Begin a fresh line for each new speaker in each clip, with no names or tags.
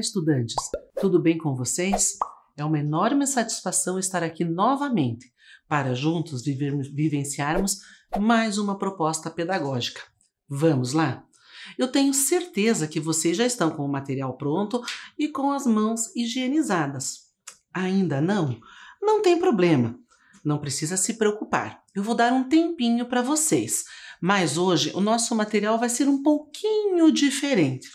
estudantes! Tudo bem com vocês? É uma enorme satisfação estar aqui novamente para juntos vivenciarmos mais uma proposta pedagógica. Vamos lá? Eu tenho certeza que vocês já estão com o material pronto e com as mãos higienizadas. Ainda não? Não tem problema. Não precisa se preocupar. Eu vou dar um tempinho para vocês, mas hoje o nosso material vai ser um pouquinho diferente.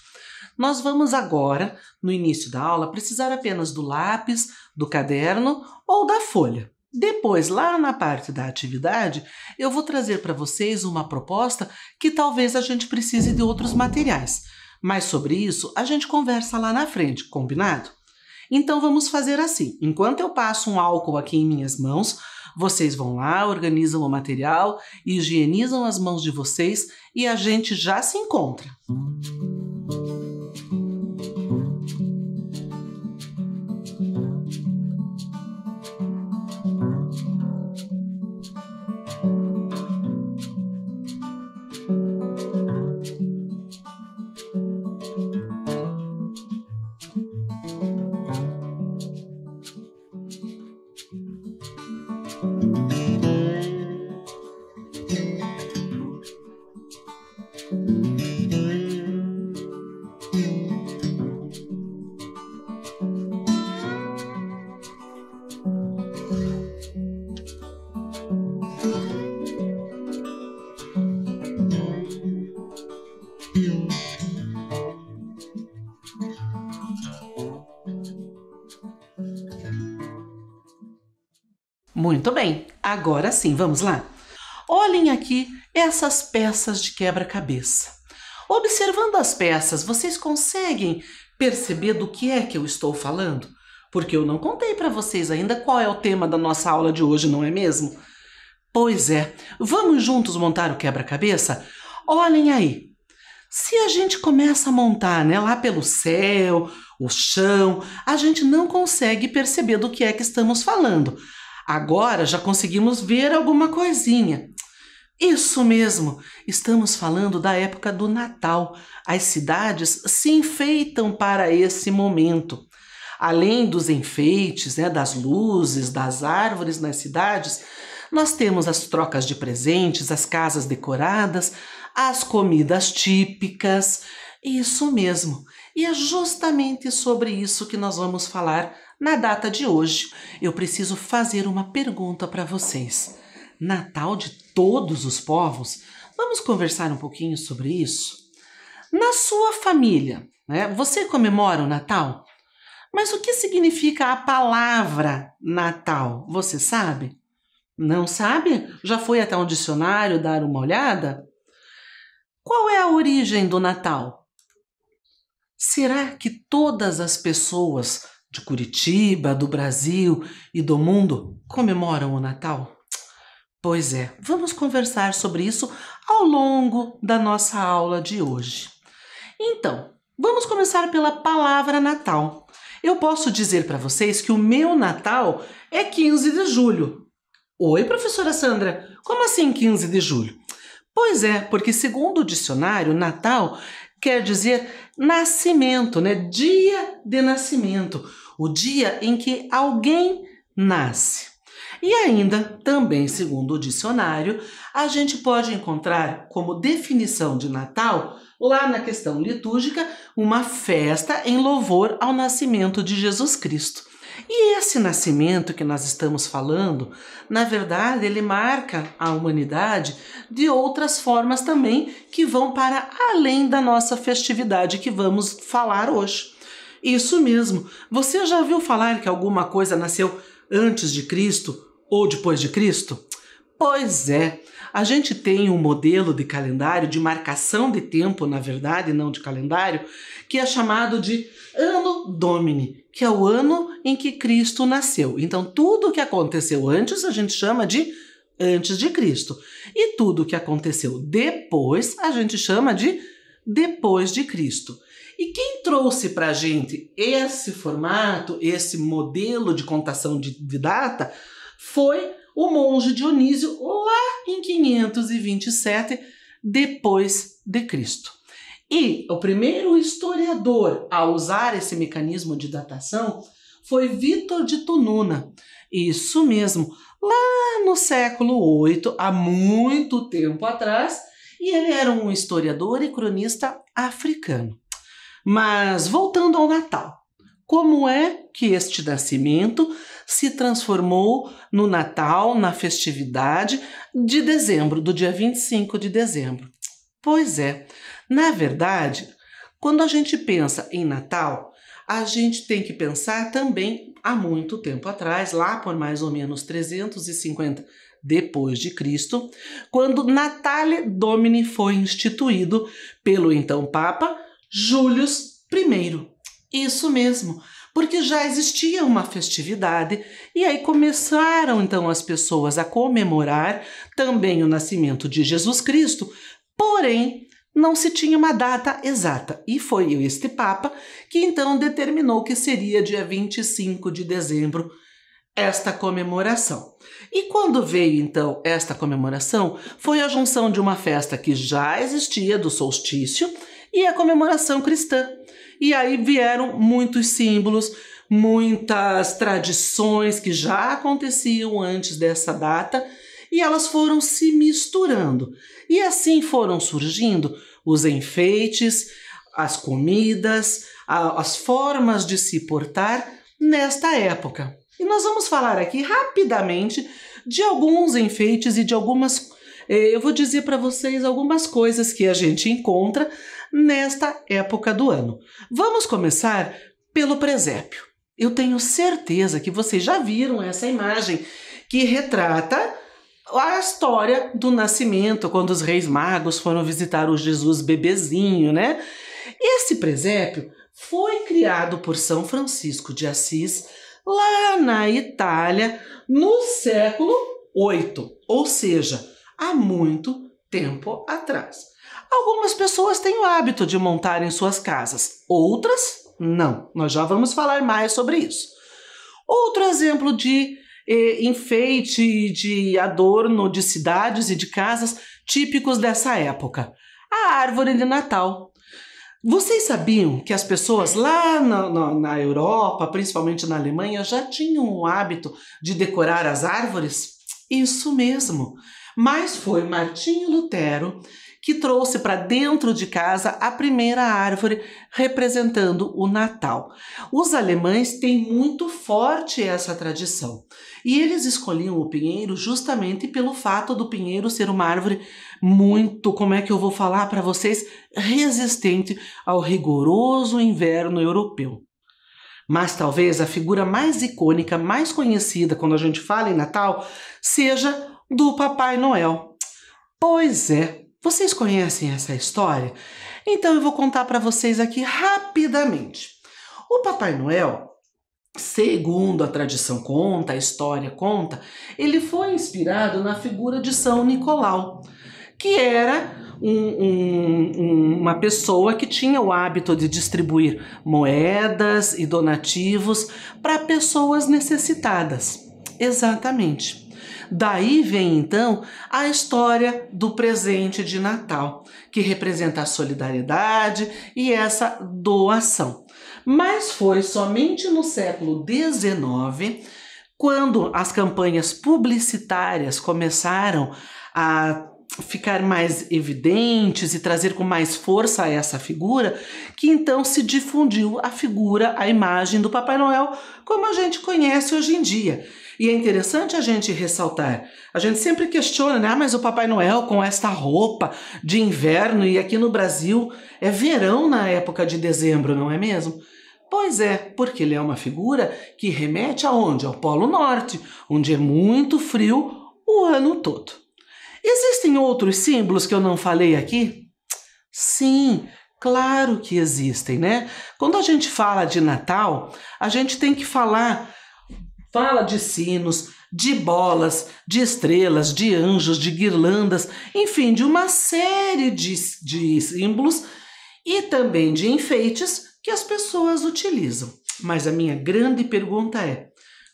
Nós vamos agora, no início da aula, precisar apenas do lápis, do caderno ou da folha. Depois, lá na parte da atividade, eu vou trazer para vocês uma proposta que talvez a gente precise de outros materiais. Mas sobre isso, a gente conversa lá na frente, combinado? Então vamos fazer assim, enquanto eu passo um álcool aqui em minhas mãos, vocês vão lá, organizam o material, higienizam as mãos de vocês e a gente já se encontra. Muito bem, agora sim, vamos lá? Olhem aqui essas peças de quebra-cabeça. Observando as peças, vocês conseguem perceber do que é que eu estou falando? Porque eu não contei para vocês ainda qual é o tema da nossa aula de hoje, não é mesmo? Pois é, vamos juntos montar o quebra-cabeça? Olhem aí, se a gente começa a montar, lá pelo céu, o chão, a gente não consegue perceber do que é que estamos falando. Agora já conseguimos ver alguma coisinha. Isso mesmo, estamos falando da época do Natal. As cidades se enfeitam para esse momento. Além dos enfeites, das luzes, das árvores nas cidades, nós temos as trocas de presentes, as casas decoradas, as comidas típicas. Isso mesmo, e é justamente sobre isso que nós vamos falar na data de hoje. Eu preciso fazer uma pergunta para vocês. Natal de todos os povos? Vamos conversar um pouquinho sobre isso? Na sua família, você comemora o Natal? Mas o que significa a palavra Natal? Você sabe? Não sabe? Já foi até um dicionário dar uma olhada? Qual é a origem do Natal? Será que todas as pessoas de Curitiba, do Brasil e do mundo comemoram o Natal? Pois é, vamos conversar sobre isso ao longo da nossa aula de hoje. Então, vamos começar pela palavra Natal. Eu posso dizer para vocês que o meu Natal é 15 de julho. Oi, professora Sandra, como assim 15 de julho? Pois é, porque segundo o dicionário, Natal quer dizer nascimento, dia de nascimento, o dia em que alguém nasce. E ainda, também segundo o dicionário, a gente pode encontrar como definição de Natal, lá na questão litúrgica, uma festa em louvor ao nascimento de Jesus Cristo. E esse nascimento que nós estamos falando, na verdade, ele marca a humanidade de outras formas também que vão para além da nossa festividade que vamos falar hoje. Isso mesmo, você já ouviu falar que alguma coisa nasceu antes de Cristo ou depois de Cristo? Pois é, a gente tem um modelo de calendário, de marcação de tempo, na verdade, não de calendário, que é chamado de Anno Domini, que é o ano em que Cristo nasceu. Então, tudo o que aconteceu antes a gente chama de antes de Cristo. E tudo o que aconteceu depois a gente chama de depois de Cristo. E quem trouxe para a gente esse formato, esse modelo de contação de data, foi o monge Dionísio lá em 527 depois de Cristo. E o primeiro historiador a usar esse mecanismo de datação foi Vítor de Tununa. Isso mesmo, lá no século VIII, há muito tempo atrás, e ele era um historiador e cronista africano. Mas voltando ao Natal, como é que este nascimento se transformou no Natal, na festividade de dezembro, do dia 25 de dezembro? Pois é, na verdade, quando a gente pensa em Natal, a gente tem que pensar também há muito tempo atrás, lá por mais ou menos 350 depois de Cristo, quando Natale Domini foi instituído pelo então Papa Július I. Isso mesmo, porque já existia uma festividade e aí começaram então as pessoas a comemorar também o nascimento de Jesus Cristo, porém não se tinha uma data exata e foi este Papa que então determinou que seria dia 25 de dezembro esta comemoração. E quando veio então esta comemoração, foi a junção de uma festa que já existia do solstício e a comemoração cristã. E aí vieram muitos símbolos, muitas tradições que já aconteciam antes dessa data e elas foram se misturando. E assim foram surgindo os enfeites, as comidas, as formas de se portar nesta época. E nós vamos falar aqui rapidamente de alguns enfeites e de algumas, eu vou dizer para vocês algumas coisas que a gente encontra nesta época do ano. Vamos começar pelo presépio. Eu tenho certeza que vocês já viram essa imagem que retrata a história do nascimento, quando os reis magos foram visitar o Jesus bebezinho, né? Esse presépio foi criado por São Francisco de Assis lá na Itália no século VIII, ou seja, há muito tempo atrás. Algumas pessoas têm o hábito de montar em suas casas, outras não. Nós já vamos falar mais sobre isso. Outro exemplo de enfeite, de adorno de cidades e de casas típicos dessa época: a árvore de Natal. Vocês sabiam que as pessoas lá na Europa, principalmente na Alemanha, já tinham o hábito de decorar as árvores? Isso mesmo, mas foi Martinho Lutero que trouxe para dentro de casa a primeira árvore representando o Natal. Os alemães têm muito forte essa tradição e eles escolhiam o pinheiro justamente pelo fato do pinheiro ser uma árvore muito, como é que eu vou falar para vocês, resistente ao rigoroso inverno europeu. Mas talvez a figura mais icônica, mais conhecida quando a gente fala em Natal, seja do Papai Noel. Pois é, vocês conhecem essa história? Então eu vou contar para vocês aqui rapidamente. O Papai Noel, segundo a tradição conta, a história conta, ele foi inspirado na figura de São Nicolau, que era uma pessoa que tinha o hábito de distribuir moedas e donativos para pessoas necessitadas. Exatamente. Daí vem então a história do presente de Natal, que representa a solidariedade e essa doação. Mas foi somente no século XIX, quando as campanhas publicitárias começaram a ficar mais evidentes e trazer com mais força essa figura, que então se difundiu a figura, a imagem do Papai Noel como a gente conhece hoje em dia. E é interessante a gente ressaltar, a gente sempre questiona, né? Mas o Papai Noel com esta roupa de inverno e aqui no Brasil é verão na época de dezembro, não é mesmo? Pois é, porque ele é uma figura que remete aonde? Ao Polo Norte, onde é muito frio o ano todo. Existem outros símbolos que eu não falei aqui? Sim, claro que existem, né? Quando a gente fala de Natal, a gente tem que fala de sinos, de bolas, de estrelas, de anjos, de guirlandas, enfim, de uma série de símbolos e também de enfeites que as pessoas utilizam. Mas a minha grande pergunta é: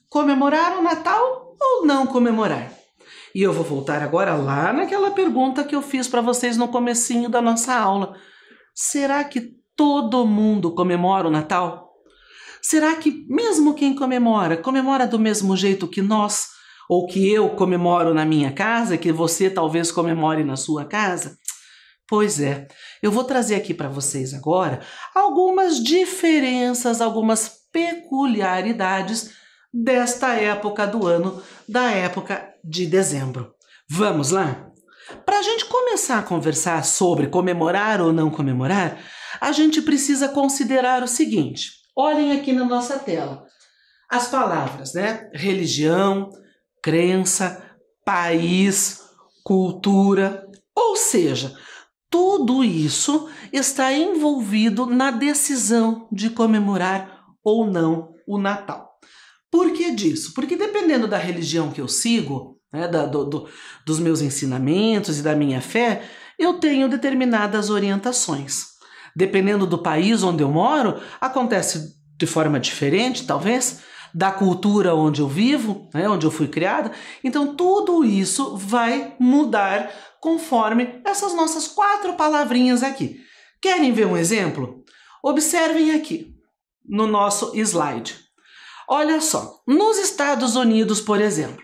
comemorar o Natal ou não comemorar? E eu vou voltar agora lá naquela pergunta que eu fiz para vocês no comecinho da nossa aula. será que todo mundo comemora o Natal? Será que mesmo quem comemora do mesmo jeito que nós, ou que eu comemoro na minha casa, que você talvez comemore na sua casa? Pois é, eu vou trazer aqui para vocês agora algumas diferenças, algumas peculiaridades desta época do ano, da época de dezembro. Vamos lá? Para a gente começar a conversar sobre comemorar ou não comemorar, a gente precisa considerar o seguinte. Olhem aqui na nossa tela as palavras, né? Religião, crença, país, cultura, ou seja, tudo isso está envolvido na decisão de comemorar ou não o Natal. Por que disso? Porque dependendo da religião que eu sigo, né, dos meus ensinamentos e da minha fé, eu tenho determinadas orientações. Dependendo do país onde eu moro, acontece de forma diferente, talvez, da cultura onde eu vivo, né, onde eu fui criada. Então, tudo isso vai mudar conforme essas nossas 4 palavrinhas aqui. Querem ver um exemplo? Observem aqui no nosso slide. Olha só, nos Estados Unidos, por exemplo,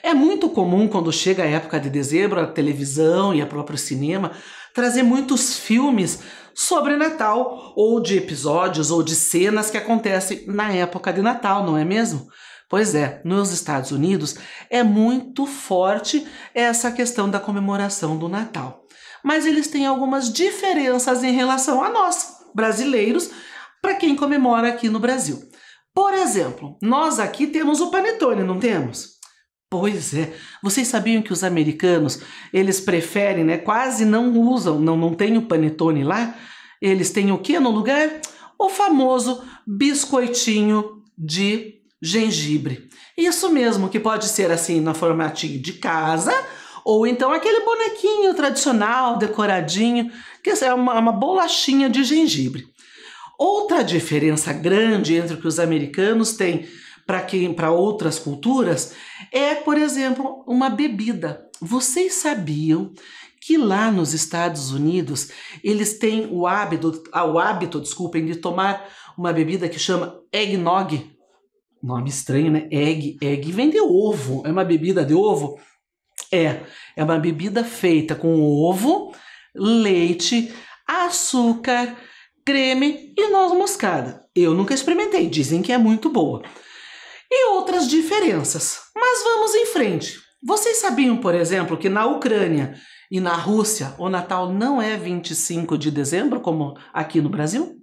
é muito comum quando chega a época de dezembro, a televisão e o próprio cinema trazer muitos filmes sobre Natal, ou de episódios ou de cenas que acontecem na época de Natal, não é mesmo? Pois é, nos Estados Unidos é muito forte essa questão da comemoração do Natal. Mas eles têm algumas diferenças em relação a nós, brasileiros, para quem comemora aqui no Brasil. Por exemplo, nós aqui temos o panetone, não temos? Pois é, vocês sabiam que os americanos, eles preferem, né, quase não usam, não tem o panetone lá, eles têm o que no lugar? O famoso biscoitinho de gengibre. Isso mesmo, que pode ser assim no formatinho de casa, ou então aquele bonequinho tradicional, decoradinho, que é uma bolachinha de gengibre. Outra diferença grande entre o que os americanos têm para outras culturas é, por exemplo, uma bebida. Vocês sabiam que lá nos Estados Unidos eles têm o hábito, de tomar uma bebida que chama eggnog? Nome estranho, né? Egg vem de ovo. É uma bebida de ovo? É uma bebida feita com ovo, leite, açúcar, creme e noz moscada. Eu nunca experimentei, dizem que é muito boa. E outras diferenças. Mas vamos em frente. Vocês sabiam, por exemplo, que na Ucrânia e na Rússia o Natal não é 25 de dezembro, como aqui no Brasil?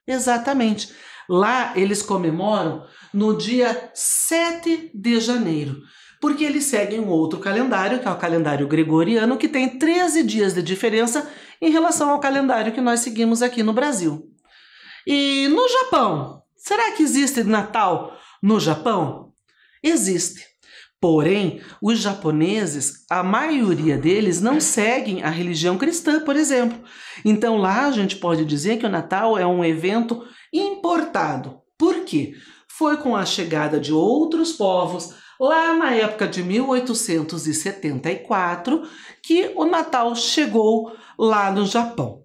Exatamente. Lá eles comemoram no dia 7 de janeiro, porque eles seguem um outro calendário, que é o calendário gregoriano, que tem 13 dias de diferença em relação ao calendário que nós seguimos aqui no Brasil. E no Japão, será que existe Natal no Japão? Existe. Porém, os japoneses, a maioria deles não seguem a religião cristã, por exemplo. Então lá a gente pode dizer que o Natal é um evento importado. Por quê? Foi com a chegada de outros povos, lá na época de 1874, que o Natal chegou lá no Japão.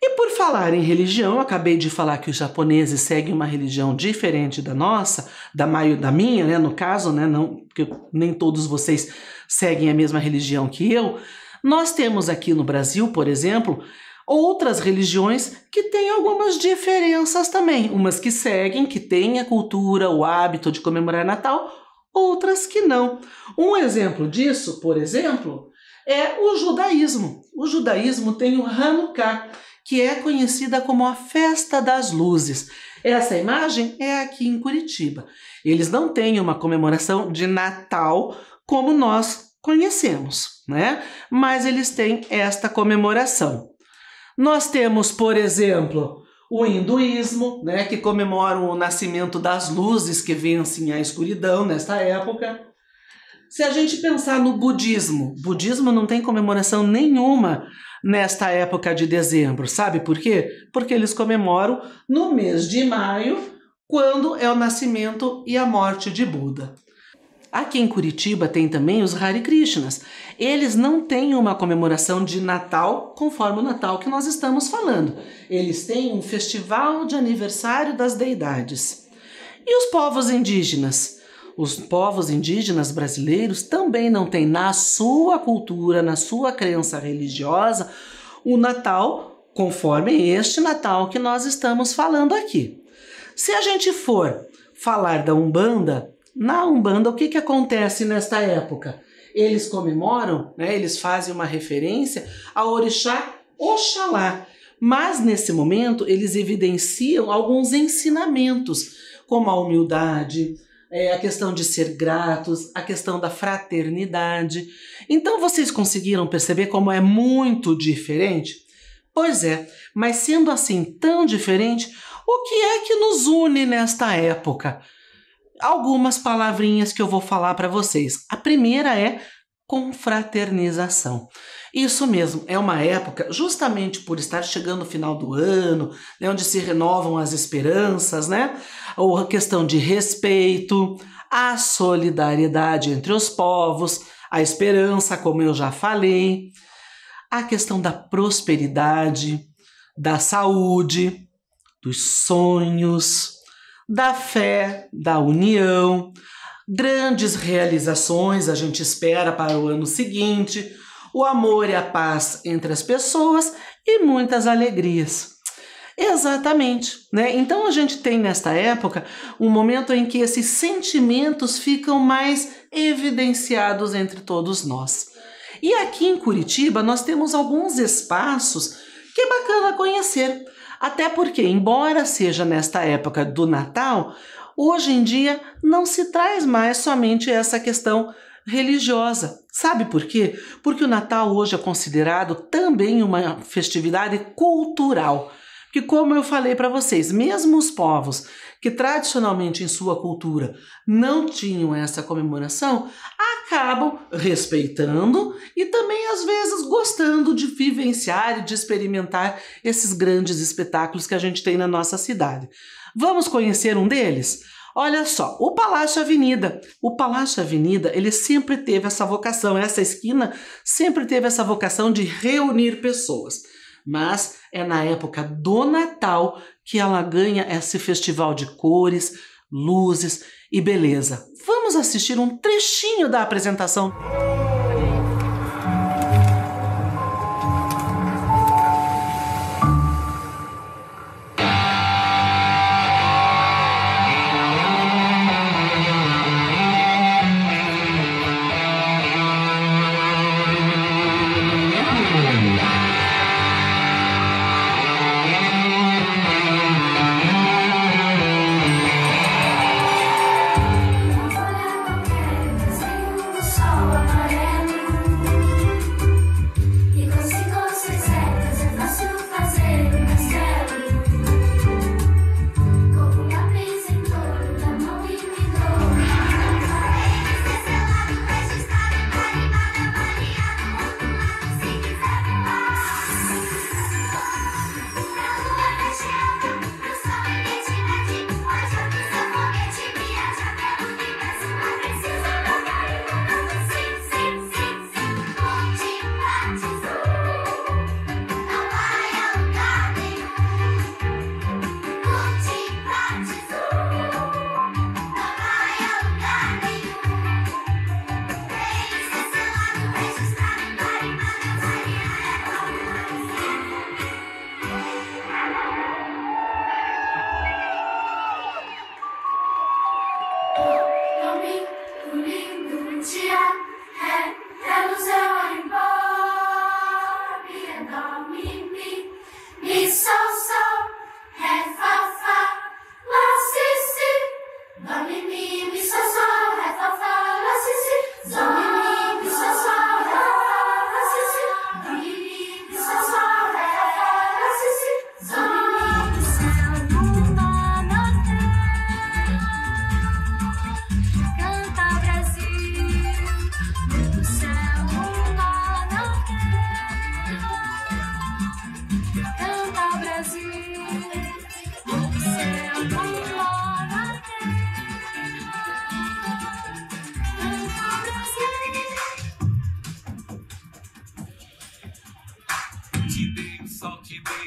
E por falar em religião, eu acabei de falar que os japoneses seguem uma religião diferente da nossa, da minha, né, no caso, né, não, porque nem todos vocês seguem a mesma religião que eu. Nós temos aqui no Brasil, por exemplo, outras religiões que têm algumas diferenças também. Umas que seguem, que têm a cultura, o hábito de comemorar Natal, outras que não. Um exemplo disso, por exemplo, é o judaísmo. O judaísmo tem o Hanukkah, que é conhecida como a Festa das Luzes. Essa imagem é aqui em Curitiba. Eles não têm uma comemoração de Natal como nós conhecemos, né? Mas eles têm esta comemoração. Nós temos, por exemplo, o hinduísmo, né, que comemora o nascimento das luzes que vencem a escuridão nesta época. Se a gente pensar no budismo, o budismo não tem comemoração nenhuma nesta época de dezembro. Sabe por quê? Porque eles comemoram no mês de maio, quando é o nascimento e a morte de Buda. Aqui em Curitiba tem também os Hare Krishnas. Eles não têm uma comemoração de Natal conforme o Natal que nós estamos falando. Eles têm um festival de aniversário das deidades. E os povos indígenas? Os povos indígenas brasileiros também não têm na sua cultura, na sua crença religiosa, o Natal conforme este Natal que nós estamos falando aqui. Se a gente for falar da Umbanda, na Umbanda o que acontece nesta época? Eles comemoram, eles fazem uma referência ao orixá Oxalá, mas nesse momento eles evidenciam alguns ensinamentos, como a humildade, a questão de ser gratos, a questão da fraternidade. Então vocês conseguiram perceber como é muito diferente? Pois é, mas sendo assim tão diferente, o que é que nos une nesta época? Algumas palavrinhas que eu vou falar para vocês. A primeira é confraternização. Isso mesmo, é uma época, justamente por estar chegando o final do ano, onde se renovam as esperanças, ou a questão de respeito, a solidariedade entre os povos, a esperança, como eu já falei, a questão da prosperidade, da saúde, dos sonhos, da fé, da união, grandes realizações a gente espera para o ano seguinte, o amor e a paz entre as pessoas e muitas alegrias. Exatamente, Então a gente tem nesta época um momento em que esses sentimentos ficam mais evidenciados entre todos nós. E aqui em Curitiba nós temos alguns espaços que é bacana conhecer, até porque, embora seja nesta época do Natal, hoje em dia não se traz mais somente essa questão religiosa. Sabe por quê? Porque o Natal hoje é considerado também uma festividade cultural. Que, como eu falei para vocês, mesmo os povos que tradicionalmente em sua cultura não tinham essa comemoração, acabam respeitando e também às vezes gostando de vivenciar e de experimentar esses grandes espetáculos que a gente tem na nossa cidade. Vamos conhecer um deles? Olha só, o Palácio Avenida. O Palácio Avenida, ele sempre teve essa vocação, essa esquina sempre teve essa vocação de reunir pessoas. Mas é na época do Natal que ela ganha esse festival de cores, luzes e beleza. Vamos assistir um trechinho da apresentação.
Só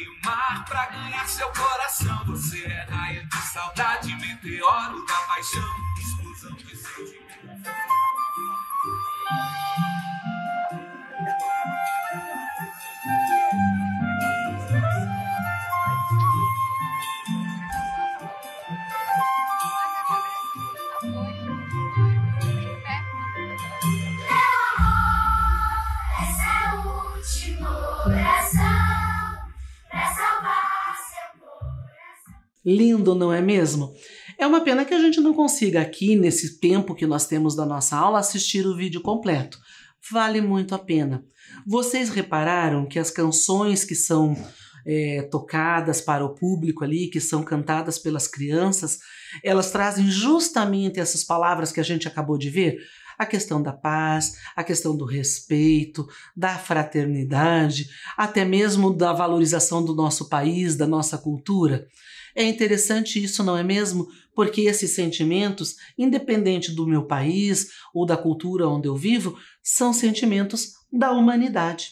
o mar pra ganhar seu coração. Você é raia de saudade, meteoro da paixão, explosão de sentimento.
Lindo, não é mesmo? É uma pena que a gente não consiga aqui, nesse tempo que nós temos da nossa aula, assistir o vídeo completo. Vale muito a pena. Vocês repararam que as canções que são tocadas para o público ali, que são cantadas pelas crianças, elas trazem justamente essas palavras que a gente acabou de ver? A questão da paz, a questão do respeito, da fraternidade, até mesmo da valorização do nosso país, da nossa cultura. É interessante isso, não é mesmo? Porque esses sentimentos, independente do meu país ou da cultura onde eu vivo, são sentimentos da humanidade.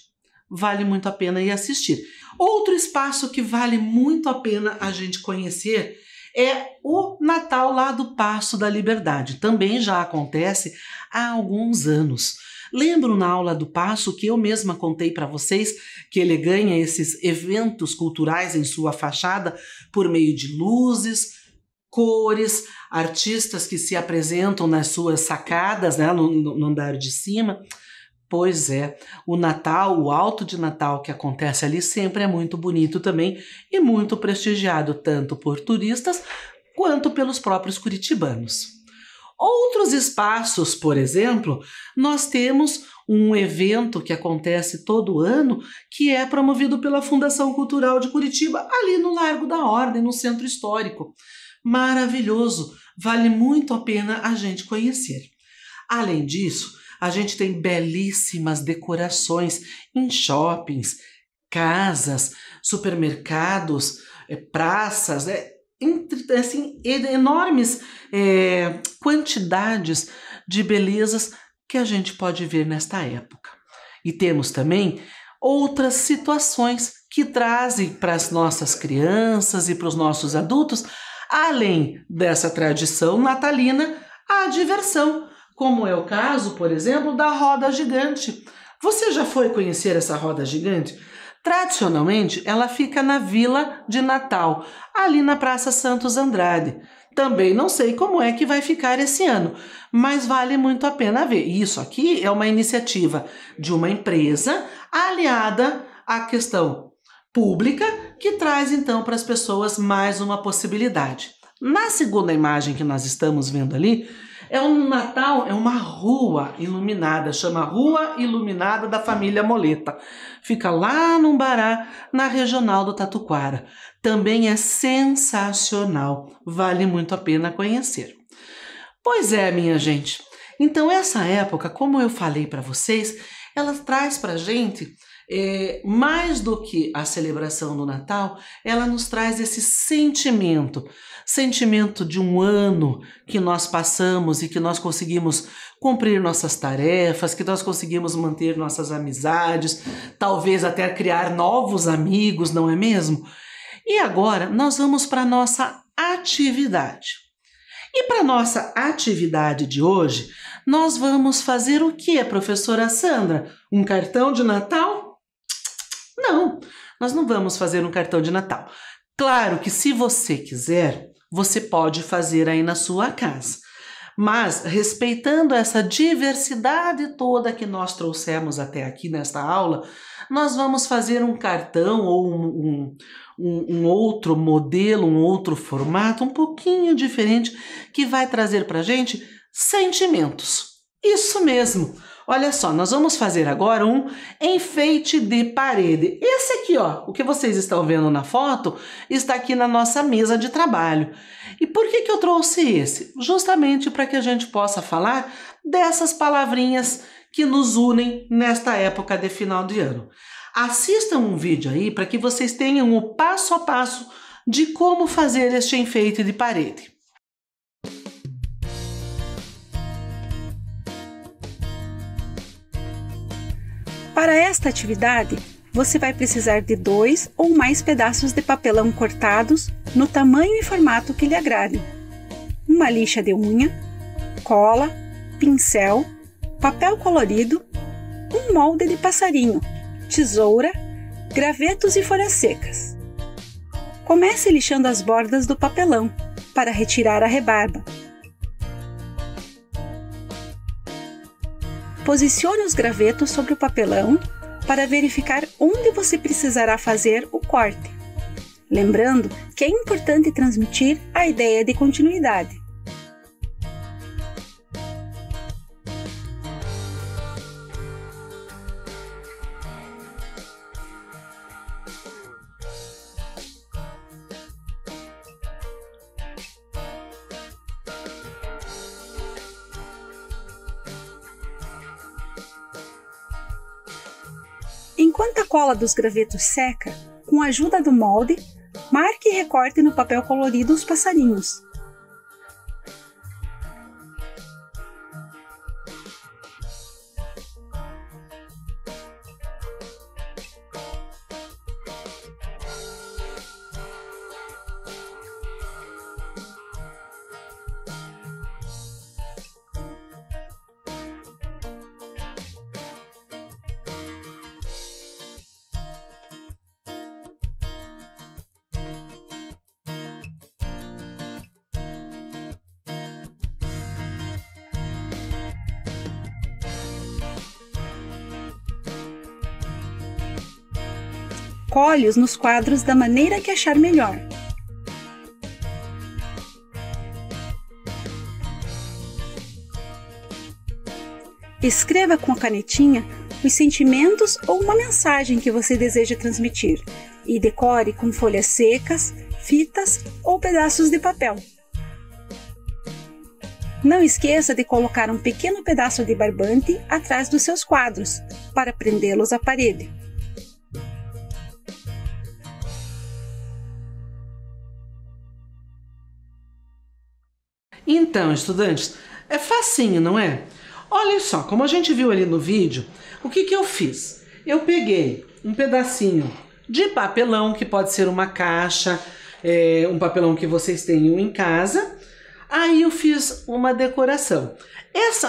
Vale muito a pena ir assistir. Outro espaço que vale muito a pena a gente conhecer é o Natal lá do Paço da Liberdade. Também já acontece há alguns anos. Lembro na aula do Paço que eu mesma contei para vocês que ele ganha esses eventos culturais em sua fachada por meio de luzes, cores, artistas que se apresentam nas suas sacadas, né, no andar de cima. Pois é, o Natal, o Alto de Natal que acontece ali sempre é muito bonito também e muito prestigiado tanto por turistas quanto pelos próprios curitibanos. Outros espaços, por exemplo, nós temos um evento que acontece todo ano que é promovido pela Fundação Cultural de Curitiba, ali no Largo da Ordem, no Centro Histórico. Maravilhoso, vale muito a pena a gente conhecer. Além disso, a gente tem belíssimas decorações em shoppings, casas, supermercados, praças, assim, enormes quantidades de belezas que a gente pode ver nesta época. E temos também outras situações que trazem para as nossas crianças e para os nossos adultos, além dessa tradição natalina, a diversão, como é o caso, por exemplo, da roda gigante. Você já foi conhecer essa roda gigante? Tradicionalmente, ela fica na Vila de Natal, ali na Praça Santos Andrade. Também não sei como é que vai ficar esse ano, mas vale muito a pena ver. Isso aqui é uma iniciativa de uma empresa aliada à questão pública que traz então para as pessoas mais uma possibilidade. Na segunda imagem que nós estamos vendo ali, é um Natal, é uma rua iluminada, chama Rua Iluminada da Família Moleta. Fica lá no Umbará, na regional do Tatuquara. Também é sensacional, vale muito a pena conhecer. Pois é, minha gente. Então essa época, como eu falei para vocês, ela traz para a gente, mais do que a celebração do Natal, ela nos traz esse sentimento de um ano que nós passamos e que nós conseguimos cumprir nossas tarefas, que nós conseguimos manter nossas amizades, talvez até criar novos amigos, não é mesmo? E agora nós vamos para a nossa atividade. E para a nossa atividade de hoje, nós vamos fazer o que, professora Sandra? Um cartão de Natal? Não, nós não vamos fazer um cartão de Natal. Claro que se você quiser, você pode fazer aí na sua casa. Mas, respeitando essa diversidade toda que nós trouxemos até aqui nesta aula, nós vamos fazer um cartão ou um outro modelo, um outro formato, um pouquinho diferente, que vai trazer para a gente sentimentos. Isso mesmo! Olha só, nós vamos fazer agora um enfeite de parede. Esse aqui, ó, o que vocês estão vendo na foto, está aqui na nossa mesa de trabalho. E por que eu trouxe esse? Justamente para que a gente possa falar dessas palavrinhas que nos unem nesta época de final de ano. Assistam um vídeo aí para que vocês tenham o passo a passo de como fazer este enfeite de parede.
Para esta atividade, você vai precisar de 2 ou mais pedaços de papelão cortados no tamanho e formato que lhe agrade, uma lixa de unha, cola, pincel, papel colorido, um molde de passarinho, tesoura, gravetos e folhas secas. Comece lixando as bordas do papelão para retirar a rebarba. Posicione os gravetos sobre o papelão para verificar onde você precisará fazer o corte. Lembrando que é importante transmitir a ideia de continuidade. Enquanto a cola dos gravetos seca, com a ajuda do molde, marque e recorte no papel colorido os passarinhos. Cole-os nos quadros da maneira que achar melhor. Escreva com a canetinha os sentimentos ou uma mensagem que você deseja transmitir e decore com folhas secas, fitas ou pedaços de papel. Não esqueça de colocar um pequeno pedaço de barbante atrás dos seus quadros para prendê-los à parede.
Então, estudantes, é facinho, não é? Olha só, como a gente viu ali no vídeo, o que eu fiz? Eu peguei um pedacinho de papelão, que pode ser uma caixa, um papelão que vocês tenham em casa. Aí eu fiz uma decoração.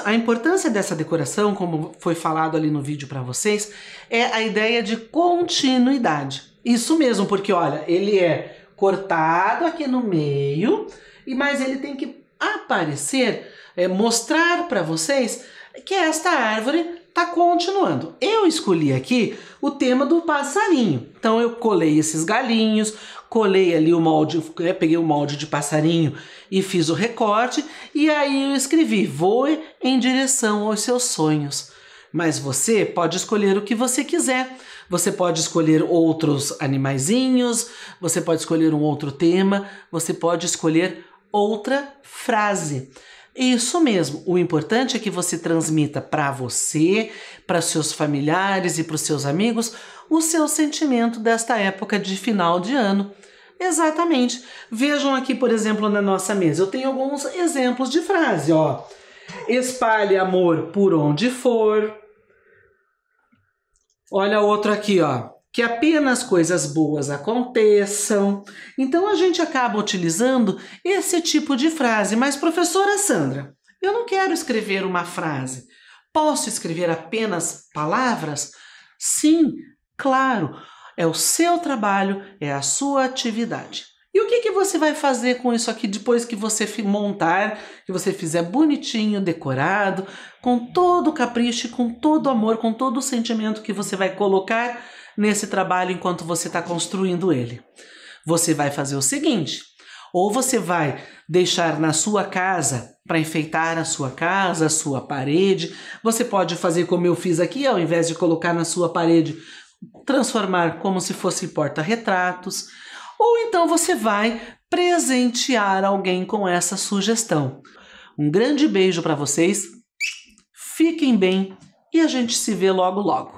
A importância dessa decoração, como foi falado ali no vídeo para vocês, é a ideia de continuidade. Isso mesmo, porque olha, ele é cortado aqui no meio, mas ele tem que aparecer, mostrar para vocês que esta árvore está continuando. Eu escolhi aqui o tema do passarinho. Então eu colei esses galinhos, colei ali o molde, peguei o molde de passarinho e fiz o recorte, e aí eu escrevi: voe em direção aos seus sonhos. Mas você pode escolher o que você quiser. Você pode escolher outros animaizinhos, você pode escolher um outro tema, você pode escolher outra frase. Isso mesmo, o importante é que você transmita para você, para seus familiares e para os seus amigos o seu sentimento desta época de final de ano. Exatamente. Vejam aqui, por exemplo, na nossa mesa, eu tenho alguns exemplos de frase, ó. Espalhe amor por onde for. Olha outro aqui, ó. Que apenas coisas boas aconteçam. Então a gente acaba utilizando esse tipo de frase. Mas, professora Sandra, eu não quero escrever uma frase. Posso escrever apenas palavras? Sim, claro. É o seu trabalho, é a sua atividade. E o que você vai fazer com isso aqui depois que você montar, que você fizer bonitinho, decorado, com todo o capricho, com todo o amor, com todo o sentimento que você vai colocar nesse trabalho enquanto você está construindo ele? Você vai fazer o seguinte: ou você vai deixar na sua casa, para enfeitar a sua casa, a sua parede. Você pode fazer como eu fiz aqui, ao invés de colocar na sua parede, transformar como se fosse porta-retratos. Ou então você vai presentear alguém com essa sugestão. Um grande beijo para vocês, fiquem bem e a gente se vê logo logo.